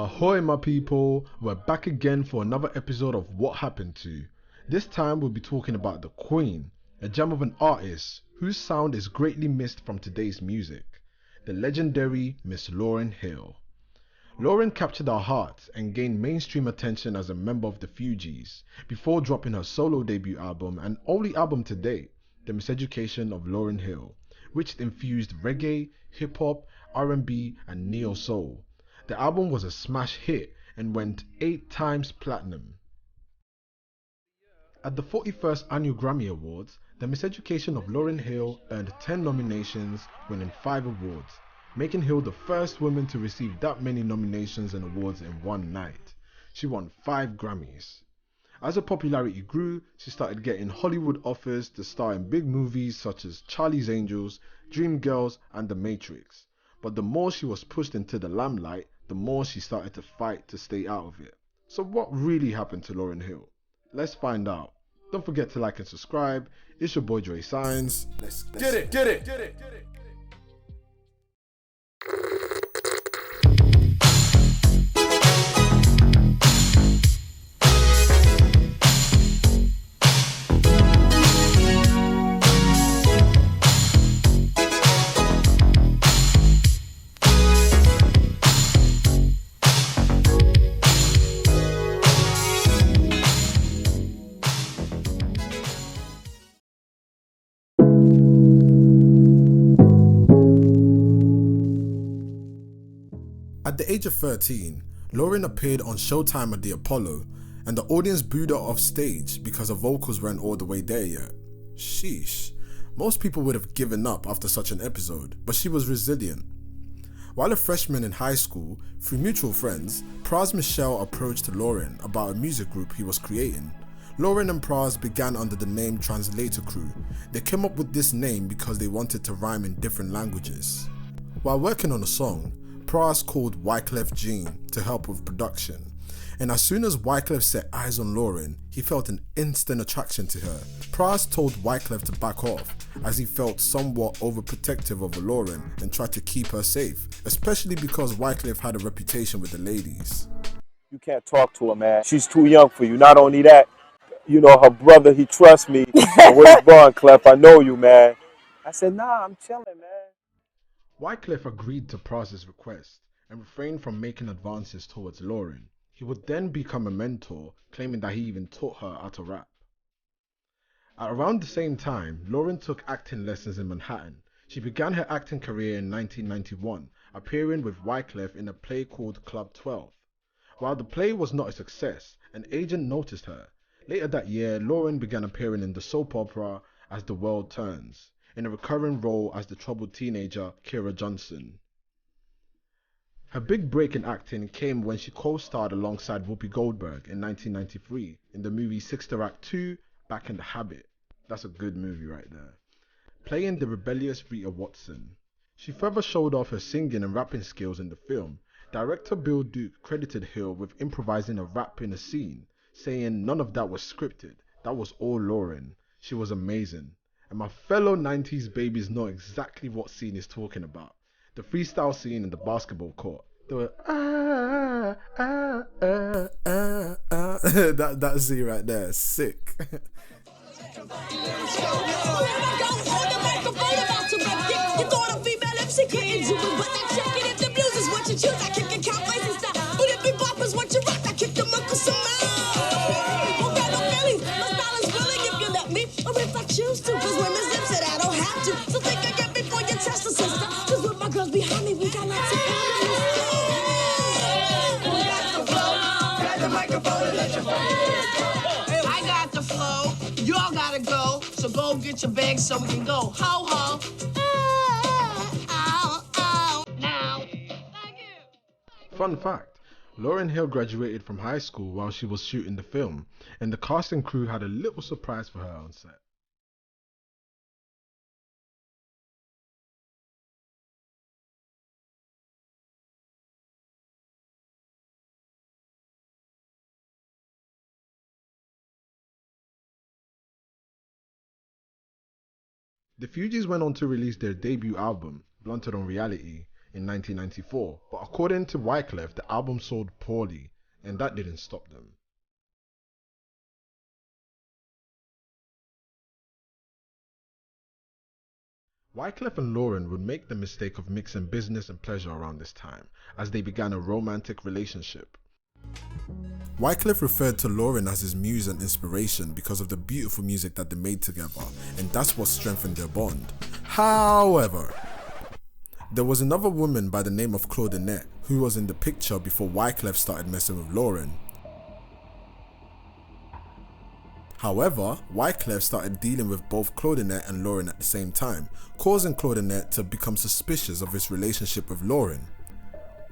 Ahoy my people, we're back again for another episode of What Happened To. This time we'll be talking about the Queen, a gem of an artist whose sound is greatly missed from today's music, the legendary Miss Lauryn Hill. Lauryn captured our hearts and gained mainstream attention as a member of the Fugees, before dropping her solo debut album and only album to date, the Miseducation of Lauryn Hill, which infused reggae, hip-hop, R&B and neo-soul. The album was a smash hit and went 8 times platinum. At the 41st Annual Grammy Awards, the Miseducation of Lauryn Hill earned 10 nominations, winning 5 awards, making Hill the first woman to receive that many nominations and awards in one night. She won 5 Grammys. As her popularity grew, she started getting Hollywood offers to star in big movies such as Charlie's Angels, Dreamgirls and The Matrix. But the more she was pushed into the limelight, the more she started to fight to stay out of it. So what really happened to Lauryn Hill? Let's find out. Don't forget to like and subscribe. It's your boy DraeSynes. Let's get it. At the age of 13, Lauryn appeared on Showtime at the Apollo, and the audience booed her off stage because her vocals weren't all the way there yet. Sheesh. Most people would have given up after such an episode, but she was resilient. While a freshman in high school, through mutual friends, Pras Michel approached Lauryn about a music group he was creating. Lauryn and Pras began under the name Translator Crew. They came up with this name because they wanted to rhyme in different languages. While working on a song, Pras called wyclefjean to help with production, and as soon as Wyclef set eyes on Lauryn, he felt an instant attraction to her. Pras told Wyclef to back off, as he felt somewhat overprotective of Lauryn and tried to keep her safe, especially because Wyclef had a reputation with the ladies. You can't talk to her, man. She's too young for you. Not only that, you know, her brother, he trusts me. Where's Bron, Clef? I know you, man. I said, nah, I'm chilling, man. Wyclef agreed to Pras's request and refrained from making advances towards Lauryn. He would then become a mentor, claiming that he even taught her how to rap. At around the same time, Lauryn took acting lessons in Manhattan. She began her acting career in 1991, appearing with Wyclef in a play called Club 12. While the play was not a success, an agent noticed her. Later that year, Lauryn began appearing in the soap opera As the World Turns, in a recurring role as the troubled teenager Kira Johnson. Her big break in acting came when she co-starred alongside Whoopi Goldberg in 1993 in the movie Sister Act 2, Back in the Habit. That's a good movie right there. Playing the rebellious Rita Watson. She further showed off her singing and rapping skills in the film. Director Bill Duke credited Hill with improvising a rap in a scene, saying none of that was scripted, that was all Lauryn. She was amazing. And my fellow 90s babies know exactly what scene he's talking about. The freestyle scene in the basketball court. They were that scene right there, sick. I got the flow, y'all gotta go, so go get your bags so we can go. Ho ho. Now. Thank you. Fun fact, Lauryn Hill graduated from high school while she was shooting the film, and the cast and crew had a little surprise for her on set. The Fugees went on to release their debut album, Blunted on Reality, in 1994, but according to Wyclef, the album sold poorly, and that didn't stop them. Wyclef and Lauryn would make the mistake of mixing business and pleasure around this time, as they began a romantic relationship. Wyclef referred to Lauryn as his muse and inspiration because of the beautiful music that they made together, and that's what strengthened their bond. However, there was another woman by the name of Claudinette who was in the picture before Wyclef started messing with Lauryn. However, Wyclef started dealing with both Claudinette and Lauryn at the same time, causing Claudinette to become suspicious of his relationship with Lauryn.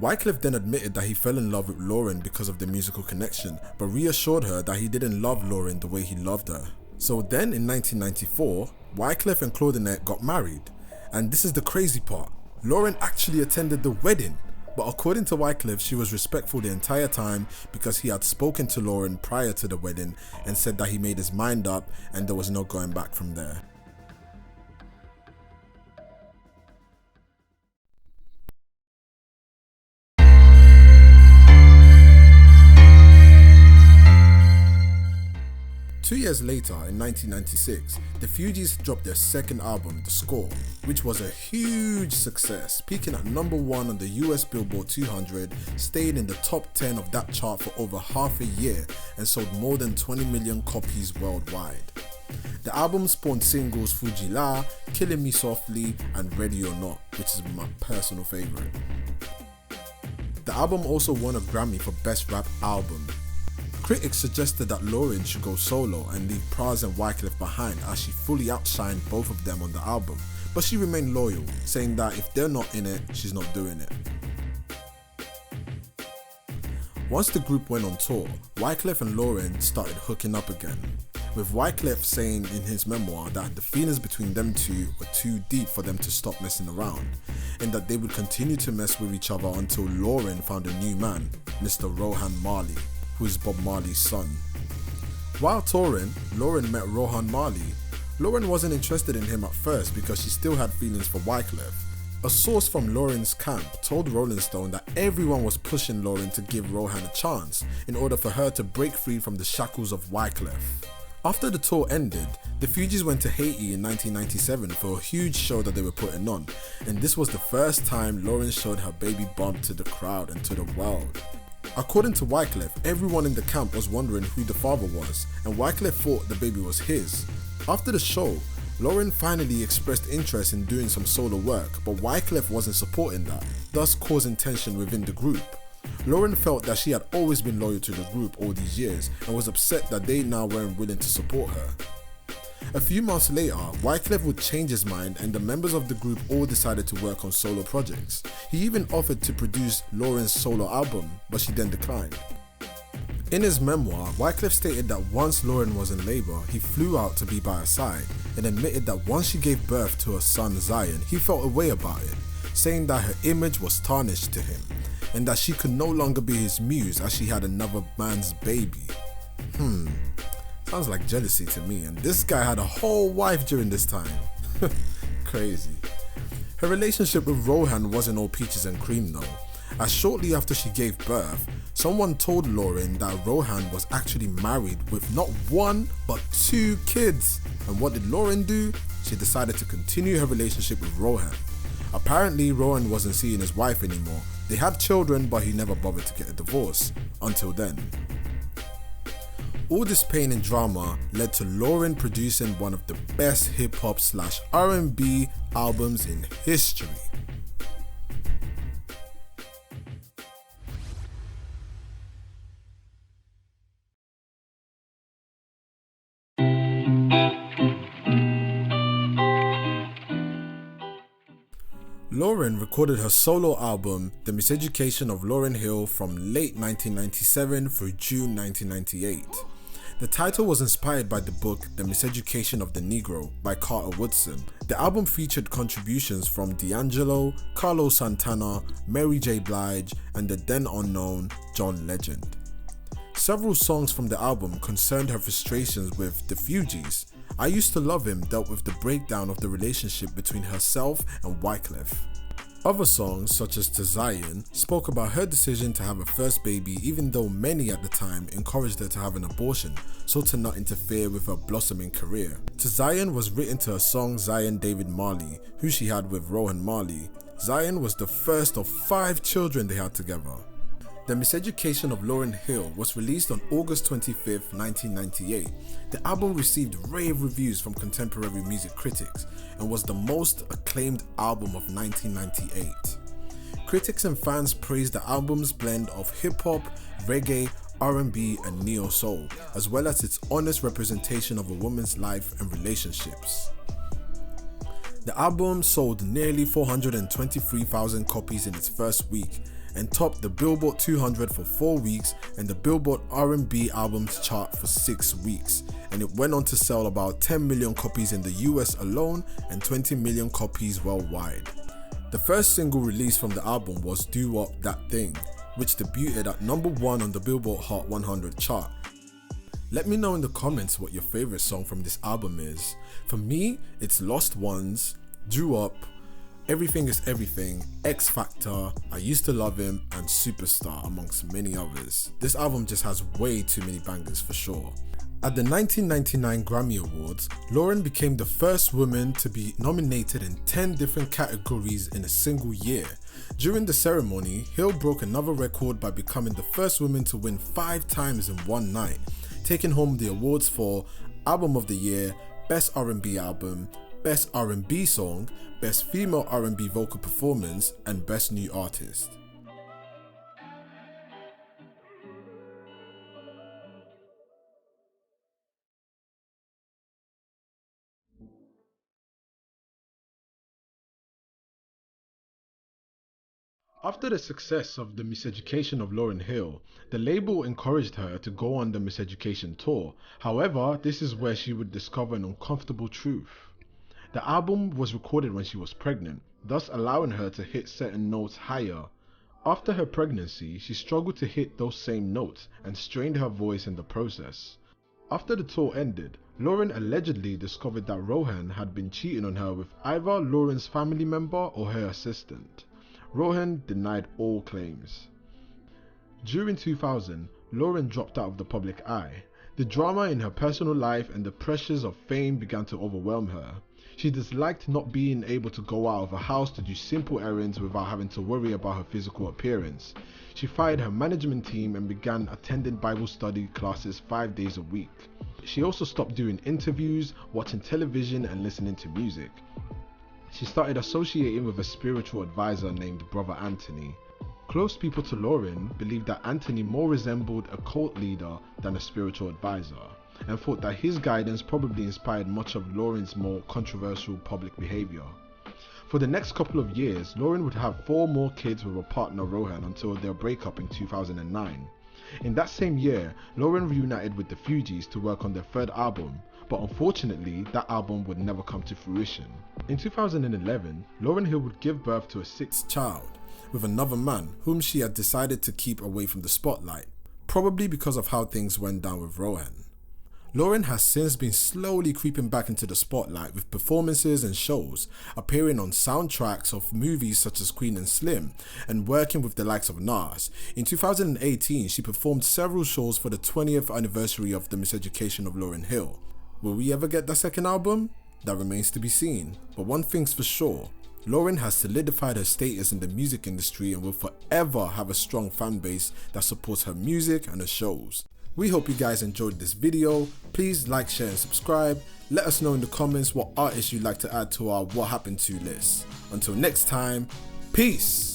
Wyclef then admitted that he fell in love with Lauryn because of the musical connection, but reassured her that he didn't love Lauryn the way he loved her. So then in 1994, Wyclef and Claudinette got married. And this is the crazy part. Lauryn actually attended the wedding, but according to Wyclef, she was respectful the entire time because he had spoken to Lauryn prior to the wedding and said that he made his mind up and there was no going back from there. Two years later, in 1996, the Fugees dropped their second album, The Score, which was a huge success, peaking at #1 on the US Billboard 200, stayed in the top 10 of that chart for over half a year, and sold more than 20 million copies worldwide. The album spawned singles Fugees, Killing Me Softly, and Ready or Not, which is my personal favourite. The album also won a Grammy for Best Rap Album. Critics suggested that Lauryn should go solo and leave Pras and Wyclef behind as she fully outshined both of them on the album, but she remained loyal, saying that if they're not in it, she's not doing it. Once the group went on tour, Wyclef and Lauryn started hooking up again, with Wyclef saying in his memoir that the feelings between them two were too deep for them to stop messing around, and that they would continue to mess with each other until Lauryn found a new man, Mr. Rohan Marley, who is Bob Marley's son. While touring, Lauryn met Rohan Marley. Lauryn wasn't interested in him at first because she still had feelings for Wyclef. A source from Lauryn's camp told Rolling Stone that everyone was pushing Lauryn to give Rohan a chance in order for her to break free from the shackles of Wyclef. After the tour ended, the Fugees went to Haiti in 1997 for a huge show that they were putting on, and this was the first time Lauryn showed her baby bump to the crowd and to the world. According to Wyclef, everyone in the camp was wondering who the father was, and Wyclef thought the baby was his. After the show, Lauryn finally expressed interest in doing some solo work, but Wyclef wasn't supporting that, thus causing tension within the group. Lauryn felt that she had always been loyal to the group all these years and was upset that they now weren't willing to support her. A few months later, Wyclef would change his mind and the members of the group all decided to work on solo projects. He even offered to produce Lauryn's solo album, but she then declined. In his memoir, Wyclef stated that once Lauryn was in labour, he flew out to be by her side and admitted that once she gave birth to her son Zion, he felt a way about it, saying that her image was tarnished to him and that she could no longer be his muse as she had another man's baby. Sounds like jealousy to me, and this guy had a whole wife during this time. Crazy. Her relationship with Rohan wasn't all peaches and cream though, as shortly after she gave birth, someone told Lauryn that Rohan was actually married with not one but 2 kids. And what did Lauryn do? She decided to continue her relationship with Rohan. Apparently Rohan wasn't seeing his wife anymore. They had children, but he never bothered to get a divorce. Until then. All this pain and drama led to Lauryn producing one of the best hip-hop / R&B albums in history. Lauryn recorded her solo album, The Miseducation of Lauryn Hill, from late 1997 through June 1998. The title was inspired by the book The Miseducation of the Negro by Carter Woodson. The album featured contributions from D'Angelo, Carlos Santana, Mary J. Blige, and the then unknown John Legend. Several songs from the album concerned her frustrations with the Fugees. I Used to Love Him dealt with the breakdown of the relationship between herself and Wyclef. Other songs, such as To Zion, spoke about her decision to have a first baby, even though many at the time encouraged her to have an abortion, so to not interfere with her blossoming career. To Zion was written to her song Zion David Marley, who she had with Rohan Marley. Zion was the first of 5 children they had together. The Miseducation of Lauryn Hill was released on August 25th, 1998. The album received rave reviews from contemporary music critics and was the most acclaimed album of 1998. Critics and fans praised the album's blend of hip-hop, reggae, R&B and neo-soul, as well as its honest representation of a woman's life and relationships. The album sold nearly 423,000 copies in its first week and topped the Billboard 200 for 4 weeks and the Billboard R&B albums chart for 6 weeks, and it went on to sell about 10 million copies in the US alone and 20 million copies worldwide. The first single released from the album was Do Up That Thing, which debuted at number 1 on the Billboard Hot 100 chart. Let me know in the comments what your favorite song from this album is. For me, it's Lost Ones, Do Up, Everything is Everything, X Factor, I Used to Love Him, and Superstar, amongst many others. This album just has way too many bangers for sure. At the 1999 Grammy Awards, Lauryn became the first woman to be nominated in 10 different categories in a single year. During the ceremony, Hill broke another record by becoming the first woman to win 5 times in one night, taking home the awards for Album of the Year, Best R&B Album, Best R&B Song, Best Female R&B Vocal Performance, and Best New Artist. After the success of the Miseducation of Lauryn Hill, the label encouraged her to go on the Miseducation tour. However, this is where she would discover an uncomfortable truth. The album was recorded when she was pregnant, thus allowing her to hit certain notes higher. After her pregnancy, she struggled to hit those same notes and strained her voice in the process. After the tour ended, Lauryn allegedly discovered that Rohan had been cheating on her with either Lauryn's family member or her assistant. Rohan denied all claims. During 2000, Lauryn dropped out of the public eye. The drama in her personal life and the pressures of fame began to overwhelm her. She disliked not being able to go out of her house to do simple errands without having to worry about her physical appearance. She fired her management team and began attending Bible study classes 5 days a week. She also stopped doing interviews, watching television and listening to music. She started associating with a spiritual advisor named Brother Anthony. Close people to Lauryn believed that Anthony more resembled a cult leader than a spiritual advisor, and thought that his guidance probably inspired much of Lauryn's more controversial public behavior. For the next couple of years, Lauryn would have 4 more kids with her partner Rohan until their breakup in 2009. In that same year, Lauryn reunited with the Fugees to work on their 3rd album, but unfortunately, that album would never come to fruition. In 2011, Lauryn Hill would give birth to a 6th child, with another man whom she had decided to keep away from the spotlight, probably because of how things went down with Rohan. Lauryn has since been slowly creeping back into the spotlight with performances and shows, appearing on soundtracks of movies such as Queen and Slim, and working with the likes of Nas. In 2018, she performed several shows for the 20th anniversary of the Miseducation of Lauryn Hill. Will we ever get that 2nd album? That remains to be seen, but one thing's for sure, Lauryn has solidified her status in the music industry and will forever have a strong fan base that supports her music and her shows. We hope you guys enjoyed this video. Please like, share and subscribe. Let us know in the comments what artists you'd like to add to our What Happened To list. Until next time, peace!